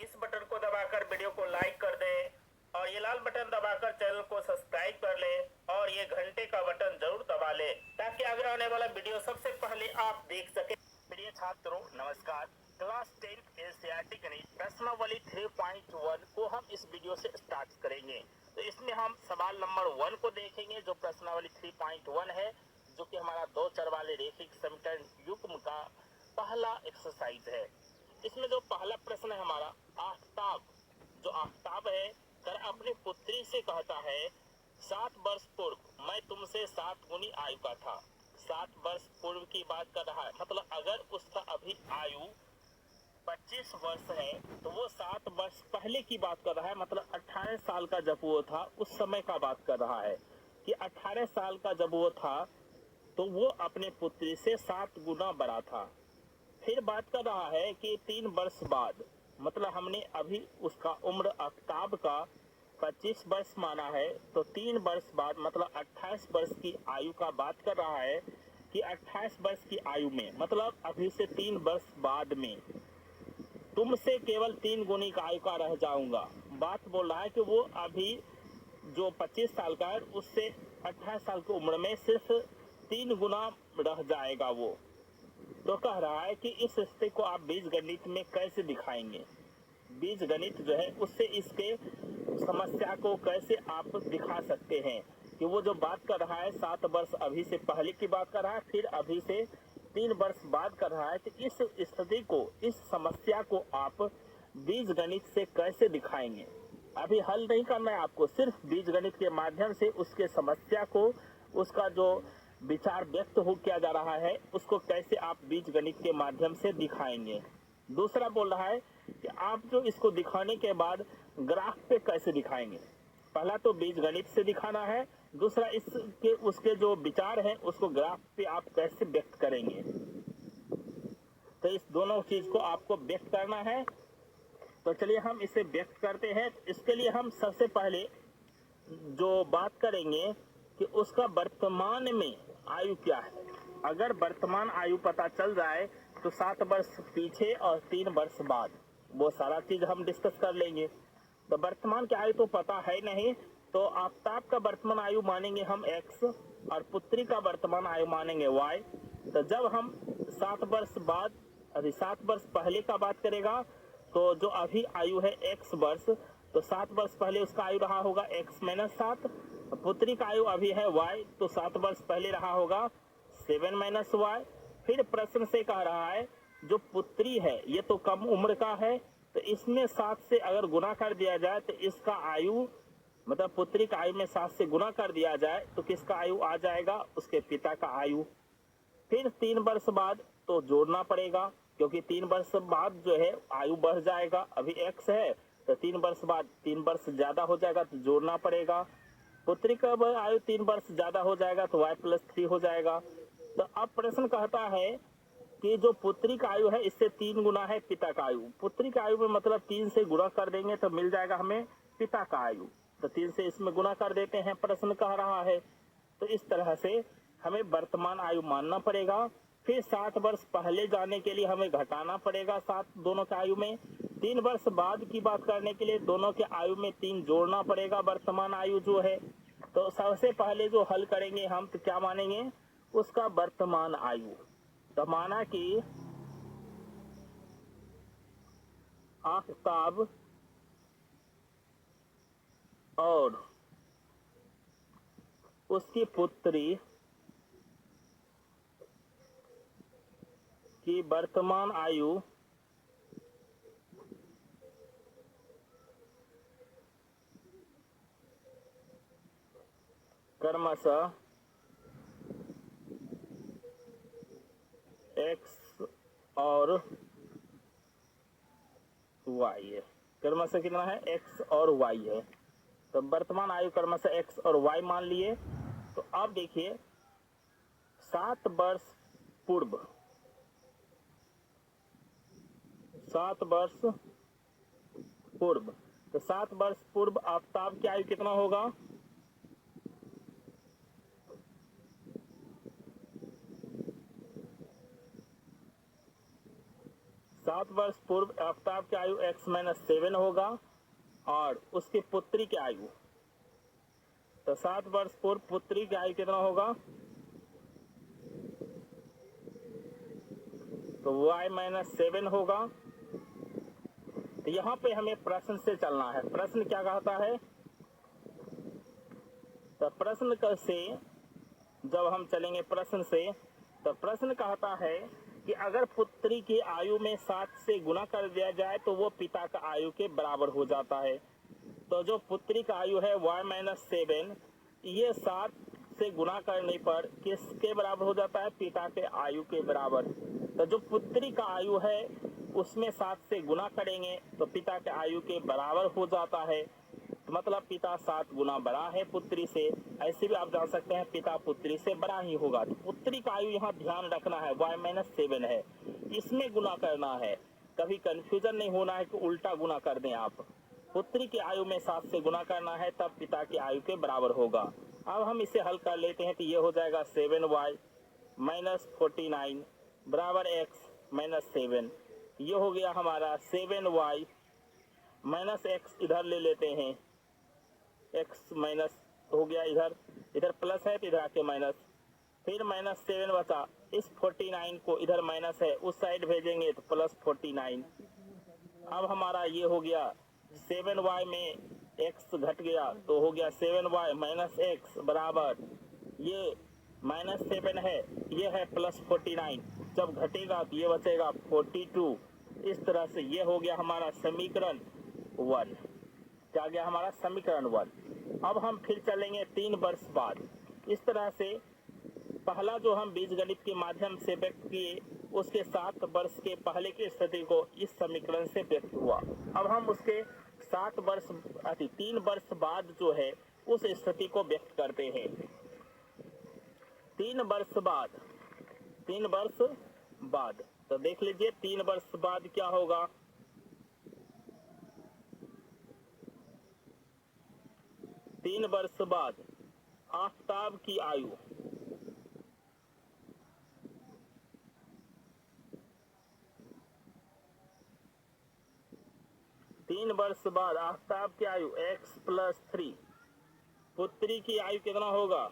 इस बटन को दबाकर वीडियो को लाइक कर दें और ये लाल बटन दबाकर चैनल को सब्सक्राइब कर ले और ये घंटे का बटन जरूर दबा ले ताकि आगे आने वाला वीडियो सबसे पहले आप देख सके। प्रिय छात्रों नमस्कार। क्लास 10 एनसीईआरटी गणित प्रश्नावली 3.1 को हम इस वीडियो से स्टार्ट करेंगे। तो इसमें हम सवाल नंबर 1 को देखेंगे जो प्रश्नावली 3.1 है, जो कि हमारा दो चर वाले रैखिक समीकरण युग्म का पहला एक्सरसाइज है। इसमें जो पहला प्रश्न है हमारा, आफ्ताब है कर अपनी पुत्री से कहता है 7 वर्ष पूर्व मैं तुमसे 7 गुनी आयु का था। 7 वर्ष पूर्व की बात कर रहा है, मतलब अगर उसका अभी आयु 25 वर्ष है तो वो 7 वर्ष पहले की बात कर रहा है, मतलब 18 साल का जब वो था उस समय का बात कर रहा है कि 18 साल का जब वो था तो वो अपने पुत्री से 7 गुना बड़ा था। फिर बात कर रहा है कि 3 वर्ष बाद, मतलब हमने अभी उसका उम्र आफ्ताब का 25 वर्ष माना है, तो 3 वर्ष बाद मतलब 28 वर्ष की आयु का बात कर रहा है कि 28 वर्ष की आयु में, मतलब अभी से 3 वर्ष बाद में तुमसे केवल 3 गुनी का आयु का रह जाऊंगा। बात बोल रहा है कि वो अभी जो 25 साल का है उससे 28 साल की उम्र में सिर्फ 3 गुना रह जाएगा वो। तो कह रहा है कि इस रिश्ते को आप बीजगणित में कैसे दिखाएंगे। बीजगणित जो है उससे इसके समस्या को कैसे आप दिखा सकते हैं कि वो जो बात कर रहा है 7 वर्ष अभी से पहले की बात कर रहा है, फिर अभी से 3 वर्ष बाद कर रहा है, तो इस स्थिति को, इस समस्या को आप बीजगणित से कैसे दिखाएंगे। अभी हल नहीं करना है आपको, सिर्फ बीजगणित के माध्यम से उसके समस्या को, उसका जो विचार व्यक्त हो किया जा रहा है उसको कैसे आप बीजगणित के माध्यम से दिखाएंगे। दूसरा बोल रहा है कि आप जो इसको दिखाने के बाद ग्राफ पे कैसे दिखाएंगे। पहला तो बीजगणित से दिखाना है, दूसरा इसके उसके जो विचार है उसको ग्राफ पे आप कैसे व्यक्त करेंगे। तो इस दोनों चीज को आपको व्यक्त करना है। तो चलिए हम इसे व्यक्त करते हैं। इसके लिए हम सबसे पहले जो बात करेंगे कि उसका वर्तमान में आयु क्या है। अगर वर्तमान आयु पता चल जाए तो 7 वर्ष पीछे और 3 वर्ष बाद वो सारा चीज हम डिस्कस कर लेंगे। तो वर्तमान की आयु तो पता है नहीं, तो आफ्ताब का वर्तमान आयु मानेंगे हम x और पुत्री का वर्तमान आयु मानेंगे y। तो जब हम 7 वर्ष बाद, अभी 7 वर्ष पहले का बात करेगा तो जो अभी आयु है x वर्ष, तो 7 वर्ष पहले उसका आयु रहा होगा x - 7। पुत्री का आयु अभी है y, तो 7 वर्ष पहले रहा होगा 7 - y। फिर प्रश्न से कह रहा है जो पुत्री है ये तो कम उम्र का है, तो इसमें 7 से अगर गुना कर दिया जाए तो इसका आयु, मतलब पुत्री का आयु में 7 से गुना कर दिया जाए तो किसका आयु आ जाएगा, उसके पिता का आयु। फिर 3 वर्ष बाद तो जोड़ना पड़ेगा, क्योंकि 3 वर्ष बाद जो है आयु बढ़ जाएगा। अभी x है तो 3 वर्ष बाद 3 वर्ष ज्यादा हो जाएगा तो जोड़ना पड़ेगा। पुत्री का आयु 3 वर्ष ज्यादा हो जाएगा तो y+3 हो जाएगा। तो अब प्रश्न कहता है कि जो पुत्री का आयु है इससे 3 गुना है पिता का आयु। पुत्री का आयु में मतलब 3 से गुना कर देंगे तो मिल जाएगा हमें पिता का आयु, तो 3 से इसमें गुना कर देते हैं, प्रश्न कह रहा है। तो इस तरह से हमें वर्तमान आयु मानना पड़ेगा। फिर 7 वर्ष पहले जाने के लिए हमें घटाना पड़ेगा 7 दोनों के आयु में। 3 वर्ष बाद की बात करने के लिए दोनों के आयु में 3 जोड़ना पड़ेगा वर्तमान आयु जो है। तो सबसे पहले जो हल करेंगे हम तो क्या मानेंगे, उसका वर्तमान आयु। तो माना कि आफ्ताब और उसकी पुत्री की वर्तमान आयु क्रमशः x और y है। क्रमशः कितना है, x और y है। तो वर्तमान आयु क्रमशः x और y मान लिए। तो अब देखिए 7 वर्ष पूर्व, 7 वर्ष पूर्व, तो 7 वर्ष पूर्व आफ्ताब की आयु कितना होगा, 7 7 वर्ष पूर्व आफ्ताब की आयु x-7 होगा और उसकी पुत्री की आयु, तो 7 वर्ष पूर्व पुत्री की आयु कितना होगा, तो y-7 होगा। तो यहाँ पे हमें प्रश्न से चलना है। प्रश्न क्या कहता है, तो प्रश्न से जब हम चलेंगे प्रश्न से, तो प्रश्न कहता है कि अगर पुत्री की आयु में 7 से गुना कर दिया जाए तो वो पिता का आयु के बराबर हो जाता है। तो जो पुत्री का आयु है y-7, ये 7 से गुना करने पर किसके बराबर हो जाता है, पिता के आयु के बराबर। तो जो पुत्री का आयु है उसमें 7 से गुना करेंगे तो पिता के आयु के बराबर हो जाता है। तो मतलब पिता 7 गुना बड़ा है पुत्री से। ऐसे भी आप जान सकते हैं पिता पुत्री से बड़ा ही होगा। तो पुत्री का आयु यहाँ ध्यान रखना है y-7 है, इसमें गुना करना है। कभी कंफ्यूजन नहीं होना है कि उल्टा गुना कर दें आप। पुत्री की आयु में 7 से गुना करना है तब पिता की आयु के बराबर होगा। अब हम इसे हल कर लेते हैं। तो ये हो जाएगा 7y-49 बराबर x-7। ये हो गया हमारा 7y माइनस x, इधर ले लेते हैं, x माइनस हो गया, इधर प्लस है तो इधर आके माइनस, फिर -7 बचा। इस 49 को इधर माइनस है उस साइड भेजेंगे तो प्लस 49। अब हमारा ये हो गया 7y में x घट गया तो हो गया 7y माइनस x बराबर, ये -7 है, ये है प्लस 49। जब घटेगा तो ये बचेगा 42। इस तरह से ये हो गया हमारा समीकरण 1। क्या गया हमारा समीकरण 1। अब हम फिर चलेंगे 3 वर्ष बाद। इस तरह से पहला जो हम बीजगणित के माध्यम से व्यक्त किए उसके 7 वर्ष के पहले की स्थिति को इस समीकरण से व्यक्त हुआ। अब हम उसके 3 वर्ष बाद जो है उस स्थिति को व्यक्त करते हैं। 3 वर्ष बाद तो देख लीजिए 3 वर्ष बाद क्या होगा। 3 वर्ष बाद आफ्ताब की आयु, तीन वर्ष बाद आफ्ताब की आयु x+3, पुत्री की आयु कितना होगा,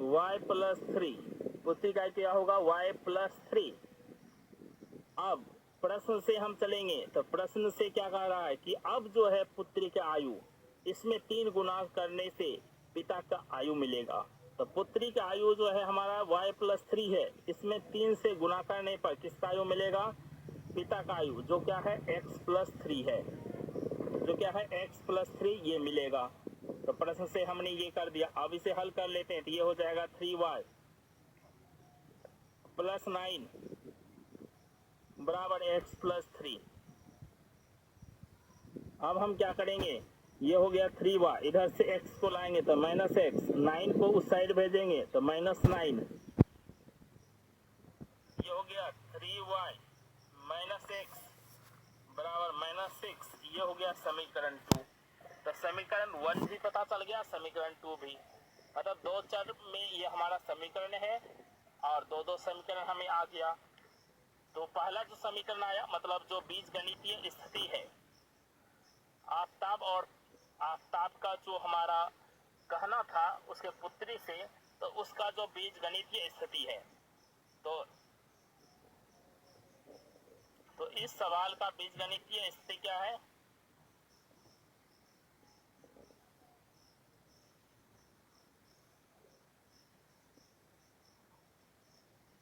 y+3, पुत्री का क्या होगा y+3। अब प्रश्न से हम चलेंगे तो प्रश्न से क्या कह रहा है कि अब जो है पुत्री की आयु, इसमें 3 गुना करने से पिता का आयु मिलेगा। तो पुत्री की आयु जो है हमारा y+3 है, इसमें 3 से गुना करने पर किसका आयु मिलेगा, पिता का आयु, जो क्या है x+3 है, x+3 ये मिलेगा। तो प्रश्न से हमने ये कर दिया। अब इसे हल कर लेते हैं तो ये हो जाएगा 3y+9 बराबर x+3। अब हम क्या करेंगे, ये हो गया 3y, इधर से x को लाएंगे तो -x, 9 को उस साइड भेजेंगे तो -9। ये हो गया 3y -x बराबर -6। ये हो गया समीकरण 2। तो समीकरण 1 भी पता चल गया, समीकरण 2 भी। मतलब 2 चर में ये हमारा समीकरण है और 2 समीकरण हमें आ गया। तो पहला जो समीकरण आया मतलब जो बीजगणितीय स्थिति है आफ्ताब का जो हमारा कहना था उसके पुत्री से, तो उसका जो बीजगणितीय स्थिति है, तो इस सवाल का बीजगणितीय स्थिति क्या है,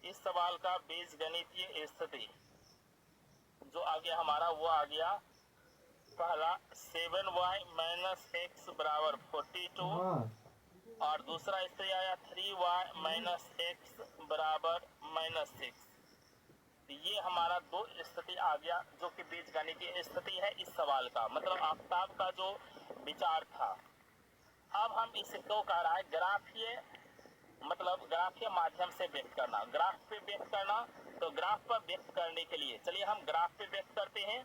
इस सवाल का बीजगणितीय स्थिति जो आ गया हमारा वो आ गया पहला 7y -x बराबर 42 और दूसरा स्थिति आया 3y -x बराबर -6। ये हमारा 2 स्थिति आ गया जो कि बीजगणितीय स्थिति है इस सवाल का, मतलब आफ्ताब का जो विचार था। अब हम इसको कह रहा है ग्राफीय, मतलब ग्राफीय माध्यम से व्यक्त करना, ग्राफ पे व्यक्त करना। तो ग्राफ पर व्यक्त करने के लिए चलिए हम ग्राफ पे व्यक्त करते हैं।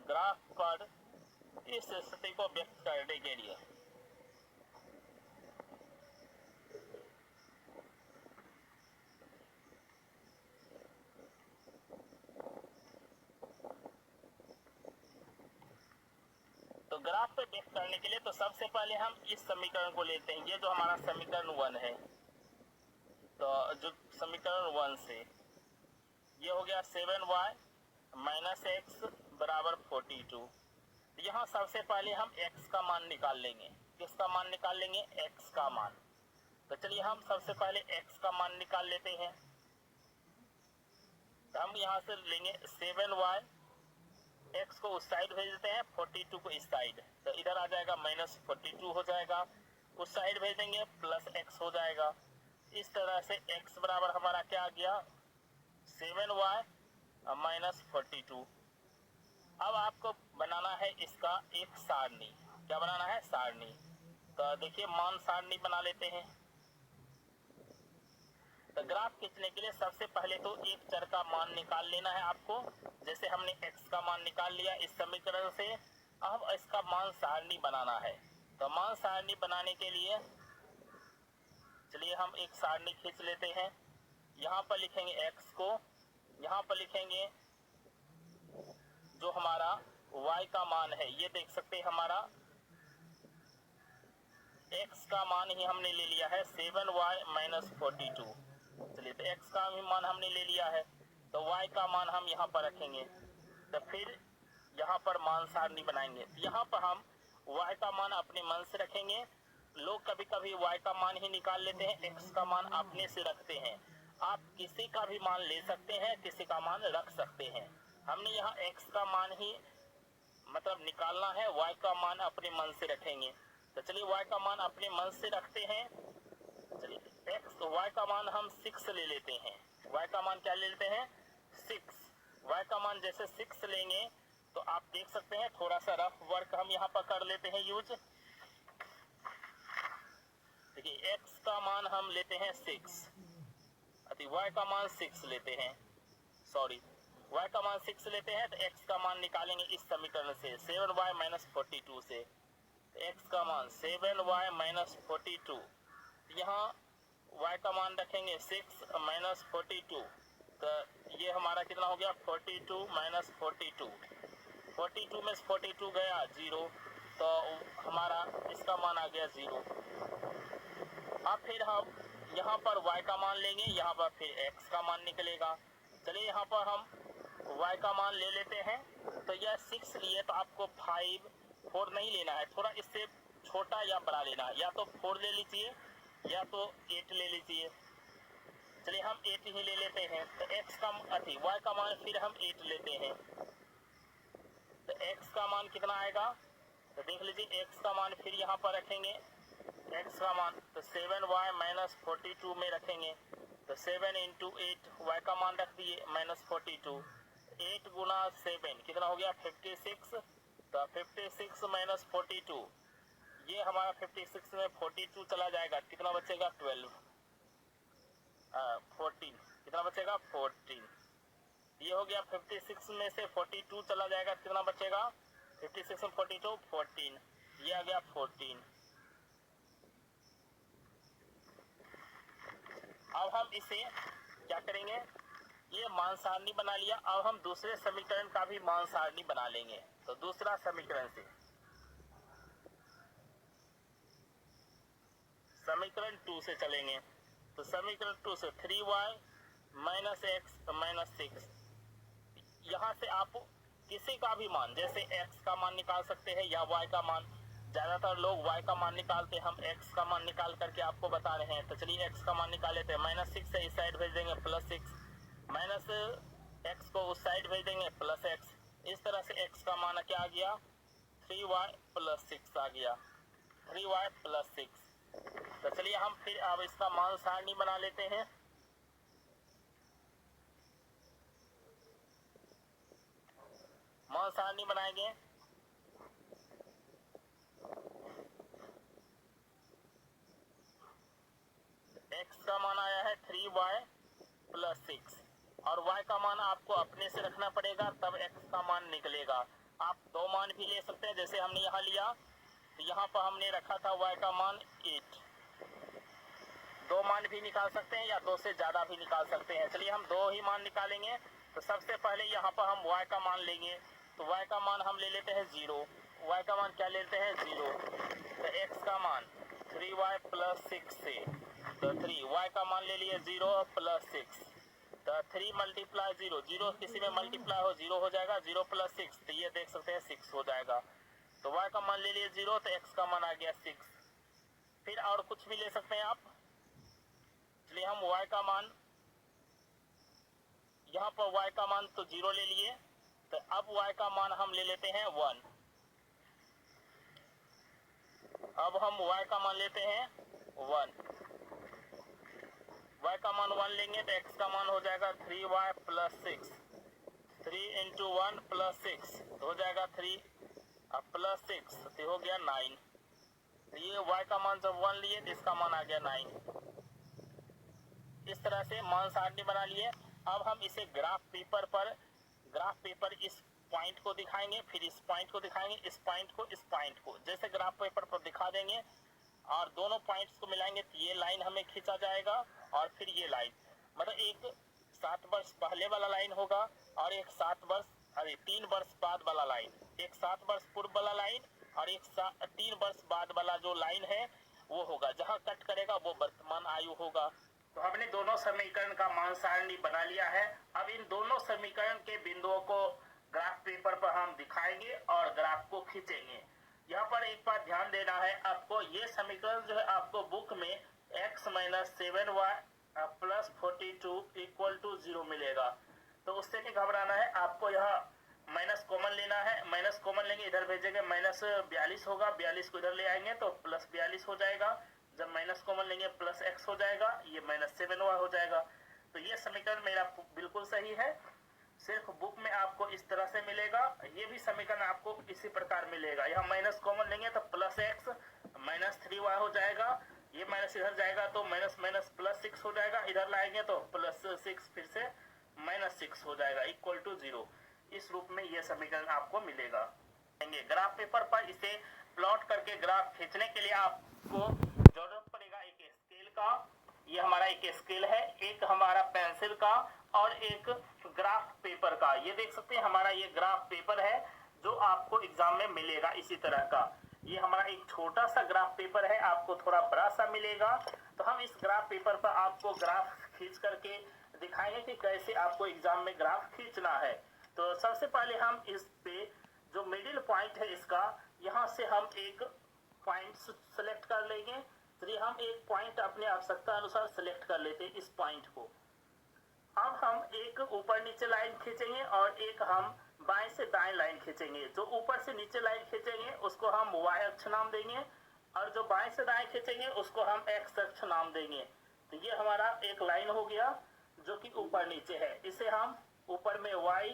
ग्राफ पर इस स्थिति को व्यक्त करने के लिए ग्राफ पे व्यक्त करने के लिए तो सबसे पहले हम इस समीकरण को लेते हैं, ये जो हमारा समीकरण 1 है, तो जो समीकरण 1 से ये हो गया 7y माइनस एक्स बराबर 42। यहाँ सबसे पहले हम x का मान निकाल लेंगे। किसका मान निकाल लेंगे? x का मान। तो चलिए हम सबसे पहले x का मान निकाल लेते हैं। तो हम यहाँ से लेंगे 7y, x को उस साइड भेज देते हैं, 42 को इस साइड, तो इधर आ जाएगा माइनस 42 हो जाएगा, उस साइड भेज देंगे प्लस x हो जाएगा। इस तरह से x बराबर हमारा क्या आ गया? 7y minus 42। अब आपको बनाना है इसका एक सारणी। क्या बनाना है? सारणी। तो देखिए मान सारणी बना लेते हैं। तो ग्राफ खींचने के लिए सबसे पहले तो एक चर का मान निकाल लेना है आपको। जैसे हमने x का मान निकाल लिया इस समीकरण से, अब इसका मान सारणी बनाना है। तो मान सारणी बनाने के लिए चलिए हम एक सारणी खींच लेते हैं। यहाँ पर लिखेंगे x को, यहाँ पर लिखेंगे जो हमारा y का मान है, ये देख सकते हैं हमारा x का मान ही हमने ले लिया है 7y माइनस 42। चलिए तो x का भी मान हमने ले लिया है, तो y का मान हम यहाँ पर रखेंगे। तो फिर यहाँ पर मान सारणी बनाएंगे। यहाँ पर हम y का मान अपने मन से रखेंगे। लोग कभी कभी y का मान ही निकाल लेते हैं, x का मान अपने से रखते हैं। आप किसी का भी मान ले सकते हैं, किसी का मान रख सकते हैं। हमने यहाँ x का मान ही मतलब निकालना है, y का मान अपने मन से रखेंगे। तो चलिए y का मान अपने मन से रखते हैं। चलिए x y का मान हम 6 ले लेते हैं। y का मान क्या ले लेते हैं? 6। y का मान जैसे 6 लेंगे तो आप देख सकते हैं थोड़ा सा रफ वर्क हम यहाँ पर कर लेते हैं यूज। देखिए x का मान हम लेते हैं 6, अति y का मान 6 लेते हैं, सॉरी y का मान 6 लेते हैं। तो x का मान निकालेंगे इस समीकरण से 7y माइनस 42 से। x का मान 7y माइनस 42, यहाँ y का मान रखेंगे 6 माइनस 42, तो ये हमारा कितना हो गया? 42 माइनस 42। 42 में 42 गया 0, तो हमारा इसका मान आ गया 0। अब फिर हम यहाँ पर y का मान लेंगे, यहाँ पर फिर x का मान निकलेगा। चलिए यहाँ पर हम y का मान ले लेते हैं। तो यह 6 लिए तो आपको 4 नहीं लेना है, थोड़ा इससे छोटा या बड़ा लेना है। या तो 4 ले लीजिए या तो 8 ले लीजिए। चलिए हम 8 ही ले लेते हैं। तो x का y का मान फिर हम 8 लेते हैं। तो x का मान कितना आएगा? तो देख लीजिए x का मान फिर यहाँ पर रखेंगे, x का मान तो 7y माइनस 42 में रखेंगे। तो 7 इंटू 8 y का मान रख दिए माइनस 42। 8 गुना 7 कितना हो गया? 56। तो 56 माइनस 42, ये हमारा 56 में 42 चला जाएगा, कितना बचेगा? 14। कितना बचेगा? 14। ये हो गया 56 में से 42 चला जाएगा, कितना बचेगा? 56 में 42 14, ये आ गया 14। अब हम इसे क्या करेंगे? ये मान सारणी बना लिया। अब हम दूसरे समीकरण का भी मान सारणी बना लेंगे। तो दूसरा समीकरण से समीकरण 2 से चलेंगे। तो समीकरण 2 से 3y माइनस एक्स माइनस 6, यहाँ से आप किसी का भी मान, जैसे x का मान निकाल सकते हैं या y का मान। ज्यादातर लोग y का मान निकालते हैं, हम x का मान निकाल करके आपको बता रहे हैं। तो चलिए x का मान निकाल लेते हैं। माइनस 6 से इस साइड भेज देंगे प्लस 6, माइनस x को उस साइड भेज देंगे प्लस x। इस तरह से x का मान क्या आ गया? 3y प्लस 6 आ गया, 3y प्लस 6। तो चलिए हम फिर अब इसका मान सारणी बना लेते हैं। मान सारणी बनाएंगे। x का मान आया है 3y प्लस 6 और y का मान आपको अपने से रखना पड़ेगा, तब x का मान निकलेगा। आप दो मान भी ले सकते हैं, जैसे हमने यहाँ लिया, तो यहाँ पर हमने रखा था y का मान 8। दो मान भी निकाल सकते हैं या दो से ज्यादा भी निकाल सकते हैं। चलिए हम दो ही मान निकालेंगे। तो सबसे पहले यहाँ पर हम y का मान लेंगे। तो y का मान हम ले लेते हैं 0, y का मान क्या लेते हैं 0, तो x का मान 3y प्लस 6 से, तो 3y का मान ले लिए 0 प्लस 6, तो 3 मल्टीप्लाई 0, 0 किसी में मल्टीप्लाई हो 0 हो जाएगा, 0 प्लस 6, तो ये देख सकते हैं 6 हो जाएगा। तो y का मान ले लिए 0, तो x का मान आ गया 6। फिर और कुछ भी ले सकते हैं आप, इसलिए हम y का मान, यहाँ पर y का मान तो 0 ले लिए, तो अब y का मान हम ले लेते हैं 1। अब हम y का मान लेते हैं 1, y का मान 1 लेंगे तो x का मान हो जाएगा 3y प्लस 6, 3 इंटू 1 प्लस 6 हो जाएगा 3 प्लस 6 तो हो गया 9। तो ये y का मान जब 1 लिए तो इसका मान आ गया 9। इस तरह से मान सारणी बना लिए। अब हम इसे ग्राफ पेपर इस पॉइंट को दिखाएंगे, फिर इस पॉइंट को दिखाएंगे, इस पॉइंट को जैसे ग्राफ पेपर पर दिखा देंगे और दोनों पॉइंट्स को मिलाएंगे तो ये लाइन हमें खींचा जाएगा और फिर ये लाइन, मतलब एक 7 वर्ष पहले वाला लाइन होगा और एक 3 वर्ष बाद वाला लाइन, एक 7 वर्ष पूर्व वाला लाइन और एक 3 वर्ष बाद वाला जो लाइन है वो होगा, जहां कट करेगा वो वर्तमान आयु होगा। तो हमने दोनों समीकरण का मान सारणी बना लिया है। अब इन दोनों समीकरण के बिंदुओं को ग्राफ पेपर पर हम दिखाएंगे और ग्राफ को खींचेंगे। यहाँ पर एक बात ध्यान देना है आपको, ये समीकरण जो है आपको बुक में x minus 7y plus 42 equal to 0 मिलेगा। तो उससे नहीं घबराना है, आपको यहाँ माइनस कॉमन लेना है, माइनस कॉमन लेंगे इधर भेजेंगे माइनस 42 होगा, 42 को इधर ले आएंगे तो प्लस 42 हो जाएगा, जब माइनस कॉमन लेंगे प्लस x हो जाएगा, ये माइनस 7y हो जाएगा। तो ये समीकरण मेरा बिल्कुल सही है, सिर्फ बुक में आपको इस तरह से मिलेगा, ये भी समीकरण आपको इसी प्रकार मिलेगा। यहाँ माइनस कॉमन लेंगे तो प्लस x माइनस 3y हो जाएगा, ये माइनस इधर जाएगा तो माइनस माइनस प्लस 6 हो जाएगा, इधर लाएंगे तो प्लस 6 फिर से माइनस 6 हो जाएगा इक्वल टू 0। इस रूप में ये समीकरण आपको मिलेगा। ग्राफ पेपर पर इसे प्लॉट करके ग्राफ खींचने के लिए आपको जरूरत पड़ेगा एक स्केल का, ये हमारा एक स्केल है, एक हमारा पेंसिल का और एक ग्राफ पेपर का। ये देख सकते हैं हमारा ये ग्राफ पेपर है जो आपको एग्जाम में मिलेगा इसी तरह का। ये हमारा एक छोटा सा ग्राफ पेपर है, आपको थोड़ा बड़ा सा मिलेगा। तो हम इस ग्राफ पेपर पर आपको ग्राफ खींच करके दिखाएंगे कि कैसे आपको एग्जाम में ग्राफ खींचना है। तो सबसे पहले हम इस पे जो मिडिल पॉइंट है इसका, यहाँ से हम एक पॉइंट सेलेक्ट कर लेंगे। तो हम एक पॉइंट अपने आवश्यकता अनुसार सेलेक्ट कर लेते हैं इस पॉइंट को। अब हम एक ऊपर नीचे लाइन खींचेंगे और एक हम बाएं से दाएं लाइन खींचेंगे। जो ऊपर से नीचे लाइन खींचेंगे उसको हम y अक्ष नाम देंगे और जो बाएं से दाएं खींचेंगे उसको हम x अक्ष नाम देंगे। तो ये हमारा एक लाइन हो गया जो कि ऊपर नीचे है, इसे हम ऊपर में y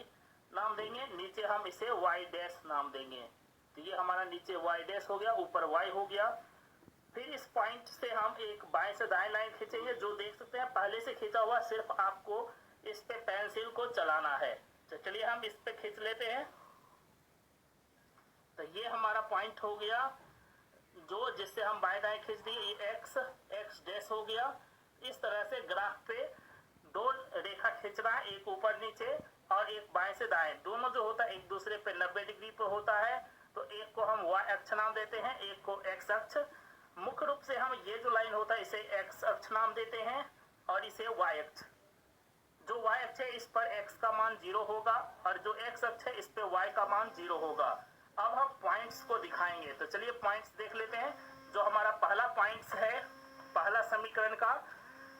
नाम देंगे, नीचे हम इसे y डैश नाम देंगे। तो ये हमारा नीचे y डैश हो गया, ऊपर y हो गया। फिर इस पॉइंट से हम एक बाएं से दाएं लाइन खींचेंगे, जो देख सकते हैं पहले से खींचा हुआ, सिर्फ आपको इस पे पेंसिल को चलाना है। तो चलिए हम इस पे खींच लेते हैं। तो ये हमारा पॉइंट हो गया जो जिससे हम बाएं दाएं खींच दिए, ये x डैश हो गया। इस तरह से ग्राफ पे दो रेखा खींचना है, एक ऊपर नीचे और एक बाएं से दाएं, दोनों जो होता है एक दूसरे पे 90 डिग्री पे होता है। तो एक को हम y अक्ष नाम देते हैं, एक को x अक्ष। मुख्य रूप से हम ये जो लाइन होता है इसे x अक्ष नाम देते हैं और इसे y अक्ष। जो y अक्ष है इस पर x का मान 0 होगा और जो x अक्ष है इस पे y का मान 0 होगा। अब हम पॉइंट्स को दिखाएंगे। तो चलिए पॉइंट्स देख लेते हैं। जो हमारा पहला पॉइंट्स है, पहला समीकरण का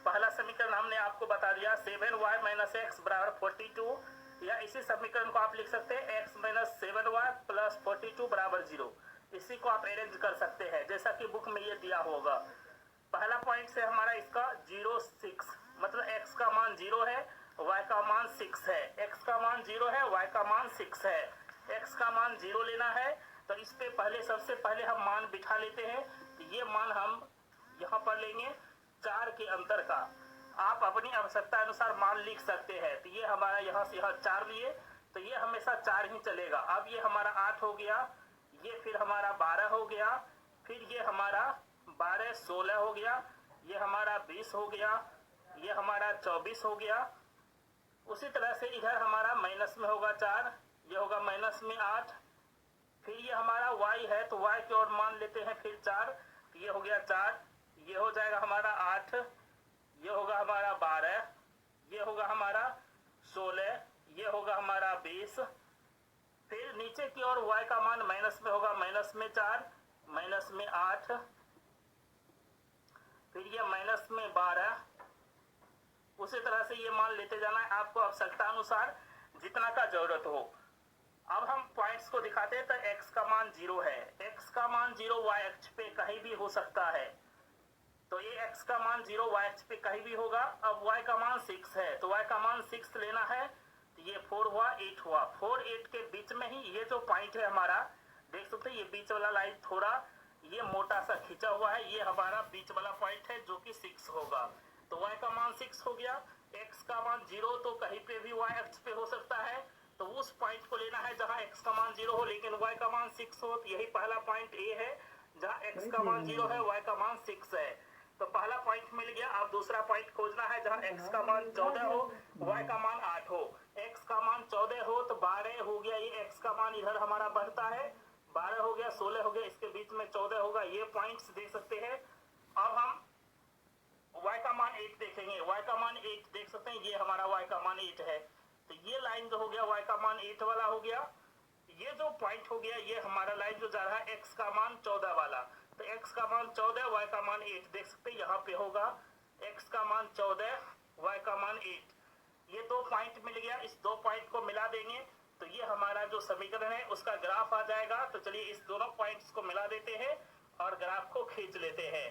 पहला समीकरण हमने आपको बता दिया 7y माइनस एक्स बराबर 42, या इसी समीकरण को आप लिख सकते हैं x माइनस 7y प्लस 42 बराबर 0। इसी को आप अरेंज कर सकते हैं जैसा कि बुक में ये दिया होगा। पहला पॉइंट से हमारा इसका 0 6, मतलब x का मान 0 है, y का मान 6 है। x का मान 0 है, y का मान 6 है। x का मान 0 लेना है तो इस पे सबसे पहले हम मान बिठा लेते हैं। तो ये मान हम यहाँ पर लेंगे 4 के अंतर का। आप अपनी आवश्यकता अनुसार मान लिख सकते हैं। तो ये हमारा यहाँ से यहाँ 4 लिए, तो ये हमेशा 4 ही चलेगा। अब ये हमारा 8 हो गया, ये फिर हमारा 12 हो गया, फिर ये हमारा 12 16 हो गया, ये हमारा 20 हो गया, ये हमारा 24 हो गया। उसी तरह से इधर हमारा माइनस में होगा 4, ये होगा माइनस में 8, फिर ये हमारा y है तो y की ओर मान लेते हैं फिर 4, ये हो गया 4, ये हो जाएगा हमारा 8, ये होगा हमारा 12, ये होगा हमारा 16, ये होगा हमारा 20। फिर नीचे की ओर y का मान माइनस में होगा, माइनस में 4, माइनस में 8, फिर ये माइनस में 12। उसी तरह से ये मान लेते जाना है आपको आवश्यकता अनुसार जितना का जरूरत हो। अब हम पॉइंट्स को दिखाते हैं तो x का मान 0 है, x का मान 0 y अक्ष पे कहीं भी हो सकता है, तो ये x का मान 0 y अक्ष पे कहीं भी होगा। अब y का मान 6 है तो y का मान 6 लेना है, तो ये 4 हुआ, 8 हुआ, 4 8 के बीच में ही ये जो पॉइंट है हमारा, देख सकते हैं ये बीच वाला लाइन थोड़ा ये मोटा सा खींचा हुआ है, ये हमारा बीच वाला पॉइंट है जो कि 6 होगा। तो y का मान 6 हो गया, x का मान 0 तो कहीं पे भी y अक्ष पे हो सकता है, तो उस पॉइंट को लेना है जहां x का मान 0 हो लेकिन y का मान 6 हो। तो यही पहला पॉइंट A है जहां x का मान 0 है, y का मान 6 है, तो पहला पॉइंट मिल गया। अब दूसरा पॉइंट खोजना है जहां x का मान 14 हो, y का मान 8 हो। x का मान 14 हो तो 12 हो गया, ये x का मान इधर हमारा बढ़ता है, 12 हो गया, 16 हो गया, इसके बीच में 14 होगा, ये पॉइंट्स देख सकते हैं। अब हम y का मान 8 देखेंगे, y का मान 8 देख सकते हैं, ये हमारा y का मान 8 है, तो ये लाइन जो हो गया y का मान 8 वाला हो गया। ये जो पॉइंट हो गया ये हमारा लाइन जो जा रहा है x का मान 14 वाला, तो x का मान 14, y का मान 8 देख सकते हैं, यहाँ पे होगा x का मान 14, y का मान 8, ये दो पॉइंट मिल गया। इस दो पॉइंट को मिला देंगे तो ये हमारा जो समीकरण है उसका ग्राफ आ जाएगा। तो चलिए इस दोनों पॉइंट्स को मिला देते हैं और ग्राफ को खींच लेते हैं।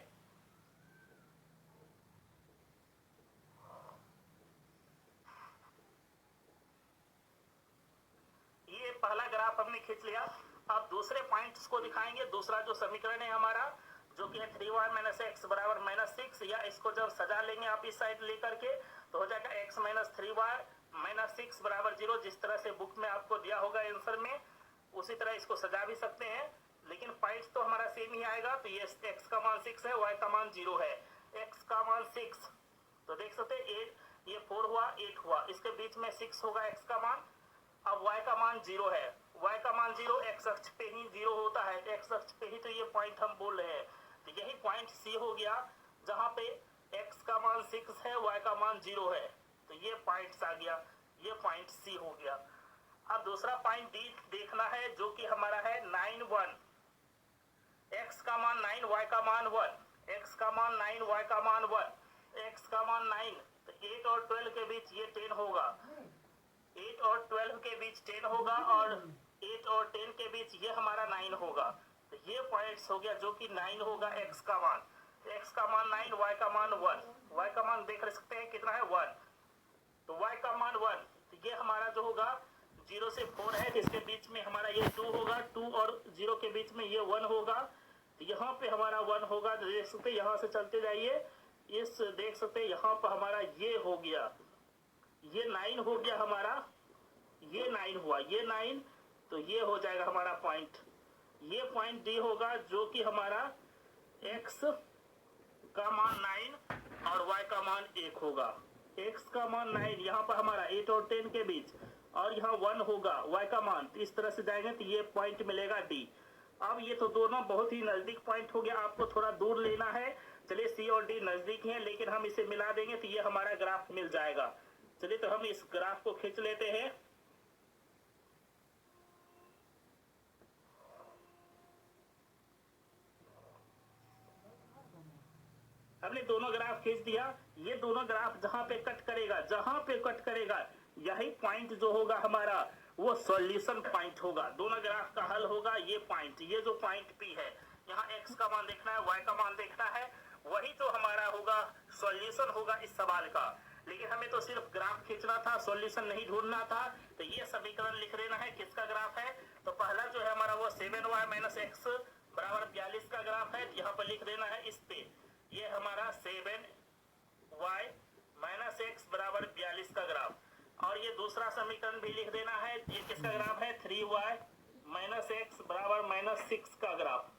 ये पहला ग्राफ हमने खींच लिया। अब दूसरे पॉइंट्स को दिखाएंगे। दूसरा जो समीकरण है हमारा जो कि है 3y - x बराबर -6, या इसको जब सजा लेंगे आप इस साइड लेकर के तो हो जाएगा x - 3y - 6 बराबर 0। जिस तरह से बुक में आपको दिया होगा आंसर में उसी तरह इसको सजा भी सकते हैं, लेकिन पॉइंट्स तो हमारा सेम ही आएगा। तो ये x का मान 6 है, y का मान 0 है। x का मान 6 तो देख सकते हैं 8, ये 4 हुआ, 8 हुआ, इसके बीच में 6 होगा x का मान। अब y का मान 0 है, y का मान 0 x अक्ष पे ही 0 होता है, x अक्ष पे ही तो ये पॉइंट हम बोल रहे हैं। तो यही पॉइंट C हो गया जहां पे x का मान 6 है, y का मान 0 है, तो ये पॉइंट आ गया, ये पॉइंट C हो गया। अब दूसरा पॉइंट D देखना है जो कि हमारा है 9 1, x का मान 9, y का मान 1, x का मान 9, y का मान 1, x का मान 9, तो 8 और 12 के बीच ये 10 होगा, 8 और 12 के बीच 10 होगा, और 8 और 10 के बीच ये हमारा 9 होगा। तो ये पॉइंट्स हो गया जो कि 9 होगा x का मान, तो x का मान 9, y का मान 1, y का मान देख सकते हैं कितना है 1, तो y का मान 1, तो ये हमारा जो होगा 0 से 4 है, जिसके बीच में हमारा ये 2 होगा, 2 और 0 के बीच में ये 1 होगा, तो यहाँ पे हमारा 1 होगा। तो देख सकते यहाँ से चलते जाइए, इस देख सकते यहाँ पर हमारा ये हो गया, ये 9 हो गया हमारा, ये 9 हुआ, ये 9, तो ये हो जाएगा हमारा पॉइंट, ये पॉइंट डी होगा जो कि हमारा x का मान 9 और y का मान 1 होगा। x का मान 9 यहाँ पर हमारा 8 और 10 के बीच, और यहाँ 1 होगा y का मान, तो इस तरह से जाएंगे तो ये पॉइंट मिलेगा D। अब ये तो दोनों बहुत ही नजदीक पॉइंट हो गया, आपको थोड़ा दूर लेना है। चलिए C और D नजदीक हैं, लेकिन हम इसे मिला देंगे तो ये हमारा ग्राफ मिल जाएगा। चलिए तो हम इस ग्राफ को खींच लेते हैं। हमने दोनों ग्राफ खींच दिया। ये दोनों ग्राफ जहां पे कट करेगा यही पॉइंट जो होगा हमारा वो सॉल्यूशन पॉइंट होगा। दोनों ग्राफ का हल होगा ये पॉइंट, ये जो पॉइंट P है, यहाँ x का मान देखना है, y का मान देखना है, वही तो हमारा होगा सॉल्यूशन होगा इस सवाल का। लेकिन हमें तो सिर्फ ग्राफ खींचना था, सॉल्यूशन नहीं ढूंढना था। तो ये समीकरण लिख लेना है किसका ग्राफ है। तो पहला जो है हमारा वो 7y - x बराबर 42 का ग्राफ है, यहाँ पर लिख देना है इस पे, ये हमारा 7y - x बराबर 42 का ग्राफ। और ये दूसरा समीकरण भी लिख देना है, ये किसका ग्राफ है 3y - x बराबर -6 का ग्राफ।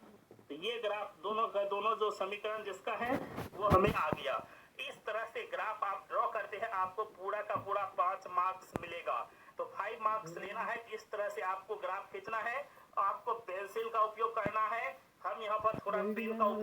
तो ये ग्राफ दोनों जो समीकरण जिसका है वो हमें आ गया। इस तरह से ग्राफ आप ड्रॉ करते हैं, आपको पूरा का पूरा 5 मार्क्स मिलेगा। तो 5 मार्क्स लेना है, इस तरह से आपको ग्राफ खींचना है, आपको पेंसिल का उपयोग करना है। हम यहाँ पर थोड़ा पेन का उपयोग